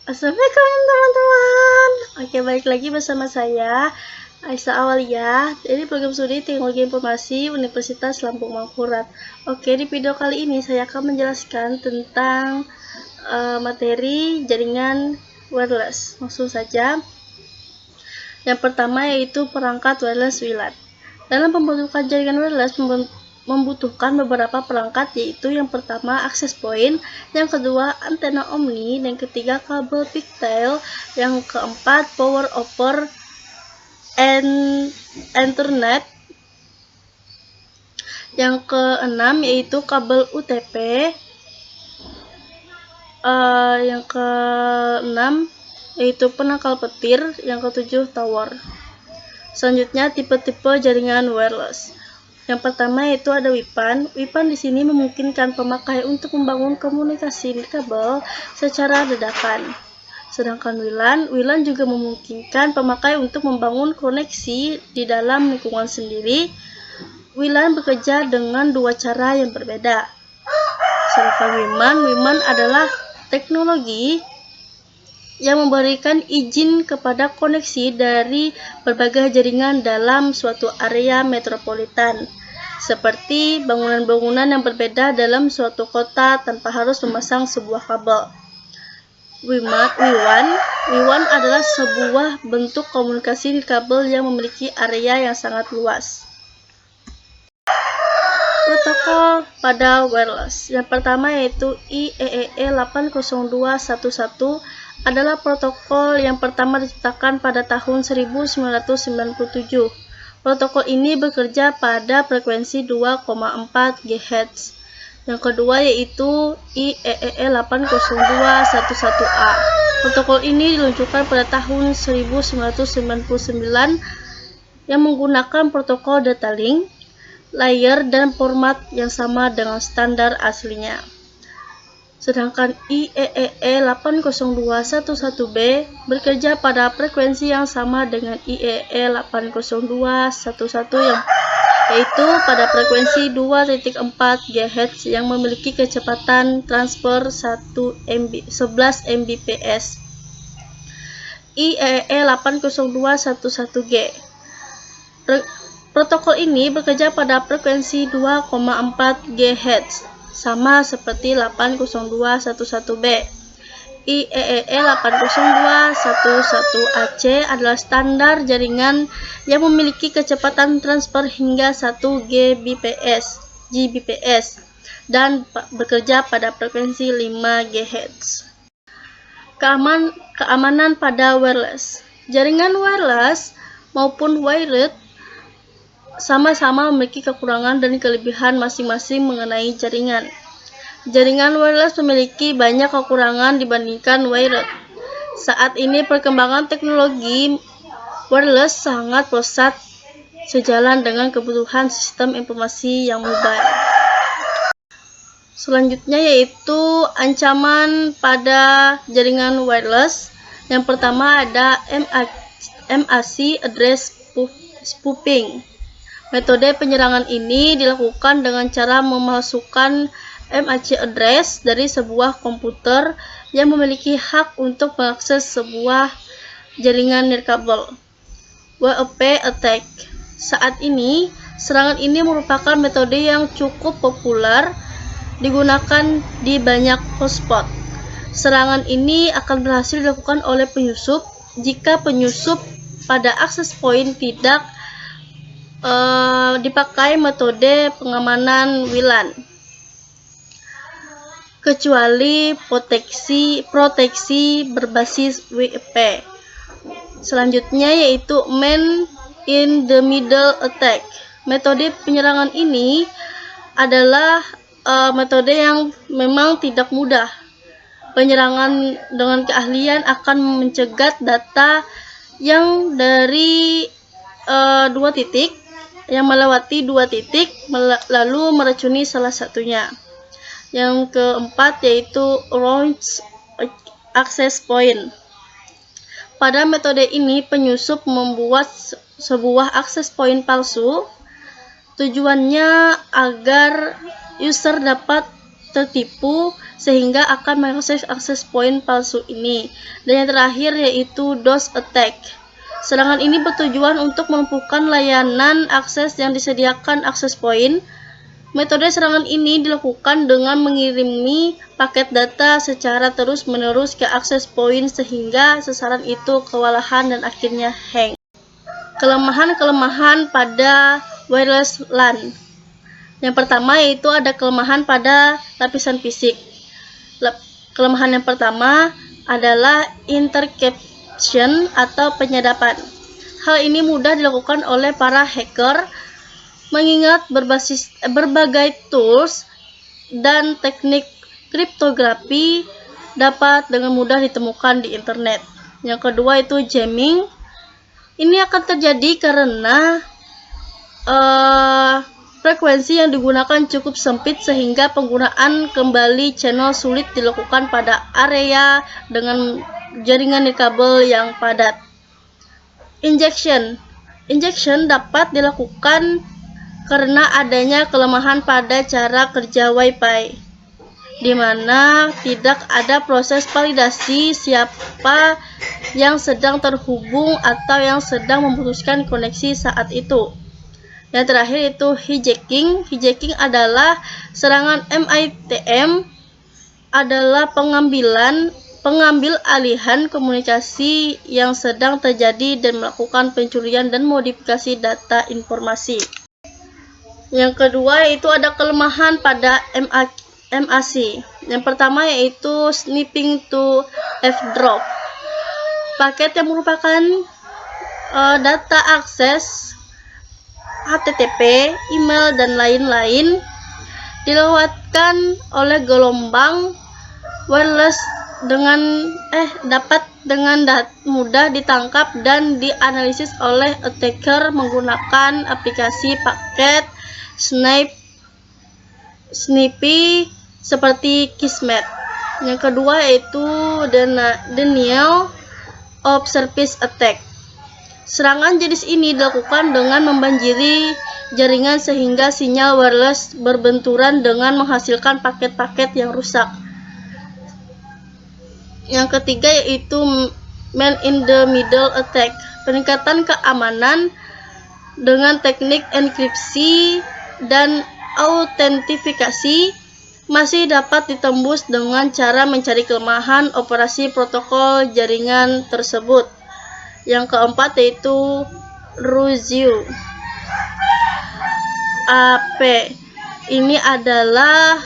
Assalamualaikum teman-teman. Oke, balik lagi bersama saya Aisyah Awalia dari program studi Teknologi Informasi Universitas Lampung Mangkurat. Oke, di video kali ini saya akan menjelaskan tentang materi jaringan wireless. Langsung saja. Yang pertama yaitu perangkat wireless WLAN. Dalam pembentukan jaringan wireless membutuhkan beberapa perangkat, yaitu yang pertama access point, yang kedua antena omni, dan ketiga kabel pigtail, yang keempat power over Ethernet, yang keenam yaitu kabel UTP, yang keenam yaitu penangkal petir, yang ketujuh tower. Selanjutnya tipe-tipe jaringan wireless. Yang pertama yaitu ada WIPAN. WIPAN di sini memungkinkan pemakai untuk membangun komunikasi kabel secara dadakan. Sedangkan WLAN juga memungkinkan pemakai untuk membangun koneksi di dalam lingkungan sendiri. WLAN bekerja dengan dua cara yang berbeda. Sedangkan WIMAN adalah teknologi yang memberikan izin kepada koneksi dari berbagai jaringan dalam suatu area metropolitan, seperti bangunan-bangunan yang berbeda dalam suatu kota tanpa harus memasang sebuah kabel. WIWAN adalah sebuah bentuk komunikasi kabel yang memiliki area yang sangat luas. Protokol pada wireless. Yang pertama yaitu IEEE 802.11 adalah protokol yang pertama diciptakan pada tahun 1997. Protokol ini bekerja pada frekuensi 2,4 GHz. Yang kedua yaitu IEEE 802.11a. Protokol ini diluncurkan pada tahun 1999 yang menggunakan protokol data link, layer, dan format yang sama dengan standar aslinya. Sedangkan IEEE 802.11b bekerja pada frekuensi yang sama dengan IEEE 802.11 yaitu pada frekuensi 2.4 GHz yang memiliki kecepatan transfer 11 Mbps. IEEE 802.11g. Protokol ini bekerja pada frekuensi 2,4 GHz. Sama seperti 802.11b. IEEE 802.11ac adalah standar jaringan yang memiliki kecepatan transfer hingga 1 Gbps dan bekerja pada frekuensi 5 GHz. Keamanan pada wireless. Jaringan wireless maupun wired sama-sama memiliki kekurangan dan kelebihan masing-masing mengenai jaringan. Jaringan wireless memiliki banyak kekurangan dibandingkan wired. Saat ini perkembangan teknologi wireless sangat pesat sejalan dengan kebutuhan sistem informasi yang mobile. Selanjutnya yaitu ancaman pada jaringan wireless. Yang pertama ada MAC address spoofing. Metode penyerangan ini dilakukan dengan cara memasukkan MAC address dari sebuah komputer yang memiliki hak untuk mengakses sebuah jaringan nirkabel. WAP attack. Saat ini, serangan ini merupakan metode yang cukup populer digunakan di banyak hotspot. Serangan ini akan berhasil dilakukan oleh penyusup jika penyusup pada access point tidak dipakai metode pengamanan WLAN, kecuali proteksi berbasis WAP. Selanjutnya yaitu man in the middle attack. Metode penyerangan ini adalah metode yang memang tidak mudah. Penyerangan dengan keahlian akan mencegat data yang dari dua titik yang melewati dua titik lalu meracuni salah satunya. Yang keempat yaitu wrong access point. Pada metode ini penyusup membuat sebuah access point palsu. Tujuannya agar user dapat tertipu sehingga akan mengakses akses point palsu ini. Dan yang terakhir yaitu DOS attack. Serangan ini bertujuan untuk melumpuhkan layanan akses yang disediakan akses point. Metode serangan ini dilakukan dengan mengirimi paket data secara terus-menerus ke akses point sehingga sasaran itu kewalahan dan akhirnya hang. Kelemahan-kelemahan pada wireless LAN. Yang pertama yaitu ada kelemahan pada lapisan fisik. Kelemahan yang pertama adalah interception atau penyadapan. Hal ini mudah dilakukan oleh para hacker mengingat berbagai tools dan teknik kriptografi dapat dengan mudah ditemukan di internet. Yang kedua itu jamming. Ini akan terjadi karena frekuensi yang digunakan cukup sempit sehingga penggunaan kembali channel sulit dilakukan pada area dengan jaringan nirkabel yang padat. Injection dapat dilakukan karena adanya kelemahan pada cara kerja Wi-Fi, di mana tidak ada proses validasi siapa yang sedang terhubung atau yang sedang memutuskan koneksi saat itu. Yang terakhir itu hijacking. Hijacking adalah serangan MITM adalah pengambil alihan komunikasi yang sedang terjadi dan melakukan pencurian dan modifikasi data informasi. Yang kedua yaitu ada kelemahan pada MAC. Yang pertama yaitu sniffing to f-drop. Paket yang merupakan data akses HTTP, email, dan lain-lain dilewatkan oleh gelombang wireless dapat dengan mudah ditangkap dan dianalisis oleh attacker menggunakan aplikasi paket snippy seperti Kismet. Yang kedua yaitu denial of service attack. Serangan jenis ini dilakukan dengan membanjiri jaringan sehingga sinyal wireless berbenturan dengan menghasilkan paket-paket yang rusak. Yang ketiga yaitu man in the middle attack. Peningkatan keamanan dengan teknik enkripsi dan autentifikasi masih dapat ditembus dengan cara mencari kelemahan operasi protokol jaringan tersebut. Yang keempat yaitu Ruzio AP. Ini adalah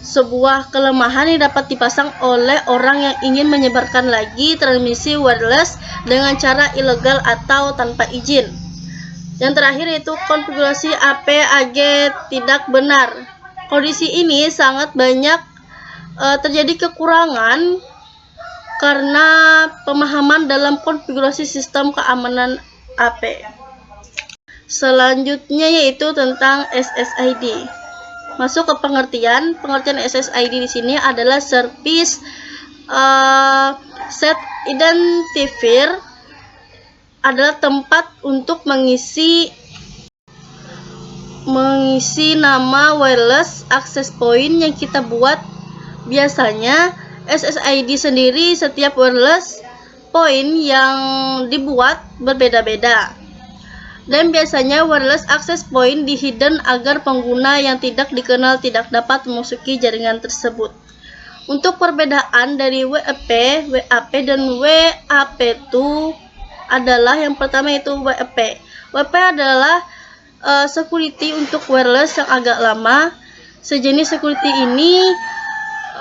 sebuah kelemahan yang dapat dipasang oleh orang yang ingin menyebarkan lagi transmisi wireless dengan cara ilegal atau tanpa izin. Yang terakhir yaitu konfigurasi AP/AG tidak benar. Kondisi ini sangat banyak terjadi kekurangan karena pemahaman dalam konfigurasi sistem keamanan AP. Selanjutnya yaitu tentang SSID. Masuk ke pengertian SSID di sini adalah Service Set Identifier, adalah tempat untuk mengisi nama wireless access point yang kita buat. Biasanya SSID sendiri setiap wireless point yang dibuat berbeda-beda. Dan biasanya wireless access point di hidden agar pengguna yang tidak dikenal tidak dapat memasuki jaringan tersebut. Untuk perbedaan dari WAP, dan WAP2 adalah yang pertama itu WAP. WAP adalah security untuk wireless yang agak lama. Sejenis security ini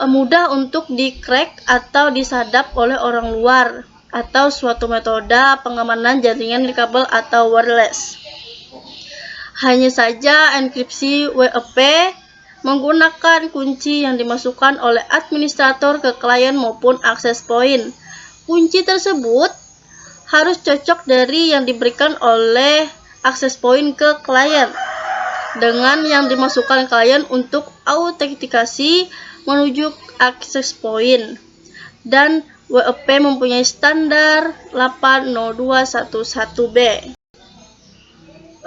mudah untuk di-crack atau disadap oleh orang luar atau suatu metode pengamanan jaringan nirkabel atau wireless. Hanya saja enkripsi WAP menggunakan kunci yang dimasukkan oleh administrator ke klien maupun access point. Kunci tersebut harus cocok dari yang diberikan oleh access point ke klien dengan yang dimasukkan klien untuk autentikasi menuju access point. Dan WAP mempunyai standar 80211B.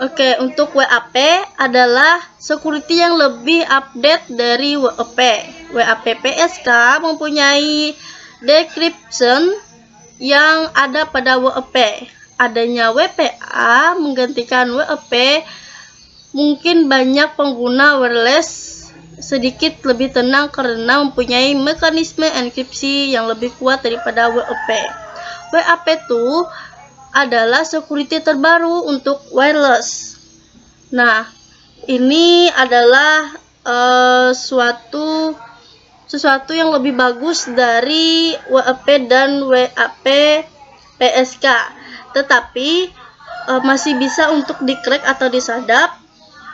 Oke, untuk WAP adalah security yang lebih update dari WAP. WAP PSK mempunyai decryption yang ada pada WAP. Adanya WPA menggantikan WAP, mungkin banyak pengguna wireless sedikit lebih tenang karena mempunyai mekanisme enkripsi yang lebih kuat daripada WAP. WAP itu adalah security terbaru untuk wireless. Nah, ini adalah sesuatu yang lebih bagus dari WAP dan WAP PSK, tetapi masih bisa untuk di-crack atau disadap.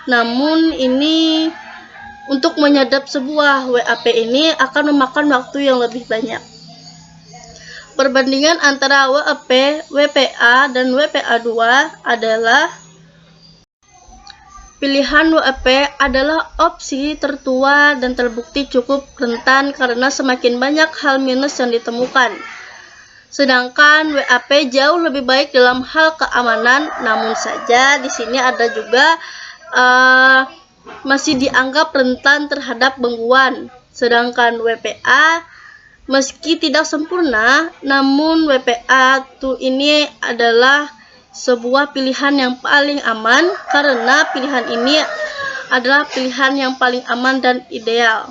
Namun ini untuk menyadap sebuah WAP ini akan memakan waktu yang lebih banyak. Perbandingan antara WAP, WPA, dan WPA2 adalah pilihan WAP adalah opsi tertua dan terbukti cukup rentan karena semakin banyak hal minus yang ditemukan. Sedangkan WAP jauh lebih baik dalam hal keamanan, namun saja di sini ada juga masih dianggap rentan terhadap gangguan. Sedangkan WPA meski tidak sempurna, namun WPA2 ini adalah sebuah pilihan yang paling aman karena pilihan ini adalah pilihan yang paling aman dan ideal.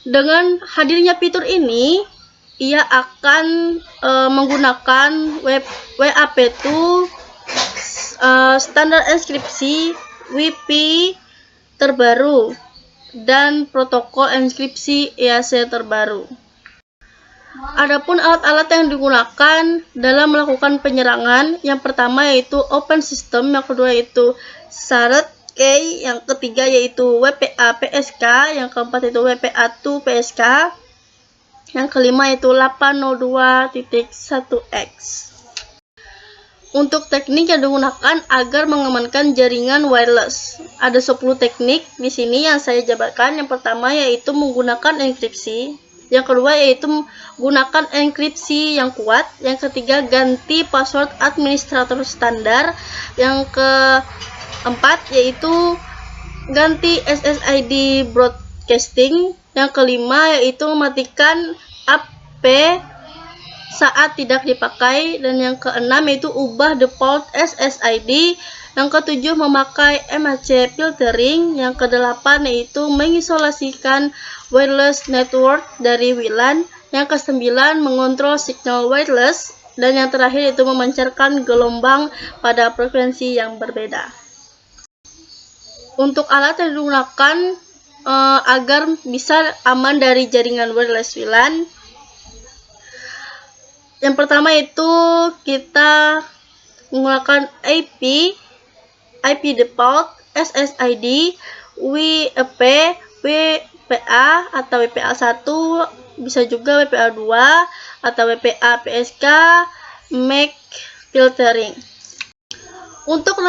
Dengan hadirnya fitur ini, ia akan menggunakan WAP2 standar enkripsi WiFi terbaru dan protokol enkripsi EAC terbaru. Adapun alat-alat yang digunakan dalam melakukan penyerangan, yang pertama yaitu open system, yang kedua yaitu SARET key, yang ketiga yaitu WPA PSK, yang keempat yaitu WPA2 PSK, yang kelima yaitu 802.1x. Untuk teknik yang digunakan agar mengamankan jaringan wireless, ada 10 teknik di sini yang saya jabarkan. Yang pertama yaitu menggunakan enkripsi, yang kedua yaitu gunakan enkripsi yang kuat, yang ketiga ganti password administrator standar, yang keempat yaitu ganti SSID broadcasting, yang kelima yaitu mematikan AP saat tidak dipakai, dan yang keenam yaitu ubah default SSID, yang ketujuh memakai MAC filtering, yang kedelapan yaitu mengisolasikan wireless network dari WLAN, yang kesembilan mengontrol signal wireless, dan yang terakhir yaitu memancarkan gelombang pada frekuensi yang berbeda. Untuk alat yang digunakan agar bisa aman dari jaringan wireless WLAN, yang pertama itu kita menggunakan IP default, SSID, WAP, WPA atau WPA1, bisa juga WPA2 atau WPA PSK, MAC filtering. Untuk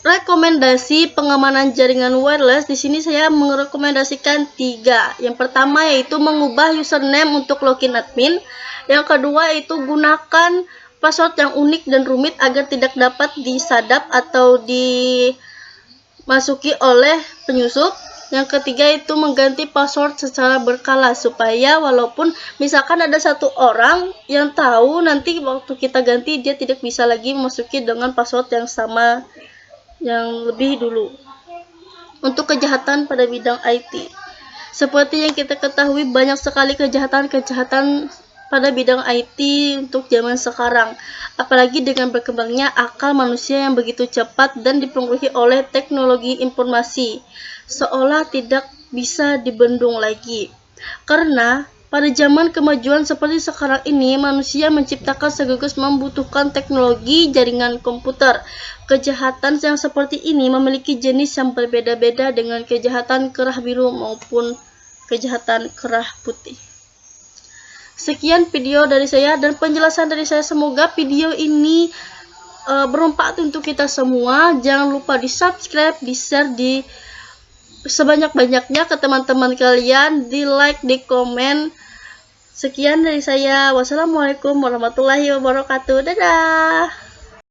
rekomendasi pengamanan jaringan wireless, di sini saya merekomendasikan 3. Yang pertama yaitu mengubah username untuk login admin. Yang kedua yaitu gunakan password yang unik dan rumit agar tidak dapat disadap atau dimasuki oleh penyusup. Yang ketiga itu mengganti password secara berkala supaya walaupun misalkan ada satu orang yang tahu, nanti waktu kita ganti dia tidak bisa lagi memasuki dengan password yang sama yang lebih dulu. Untuk kejahatan pada bidang IT, seperti yang kita ketahui banyak sekali kejahatan pada bidang IT untuk zaman sekarang, apalagi dengan berkembangnya akal manusia yang begitu cepat dan dipengaruhi oleh teknologi informasi, seolah tidak bisa dibendung lagi. Karena pada zaman kemajuan seperti sekarang ini, manusia menciptakan sekaligus membutuhkan teknologi jaringan komputer. Kejahatan yang seperti ini memiliki jenis yang berbeda-beda dengan kejahatan kerah biru maupun kejahatan kerah putih. Sekian video dari saya dan penjelasan dari saya. Semoga video ini bermanfaat untuk kita semua. Jangan lupa di subscribe, di share, di sebanyak-banyaknya ke teman-teman kalian, di like, di komen. Sekian dari saya. Wassalamualaikum warahmatullahi wabarakatuh. Dadah.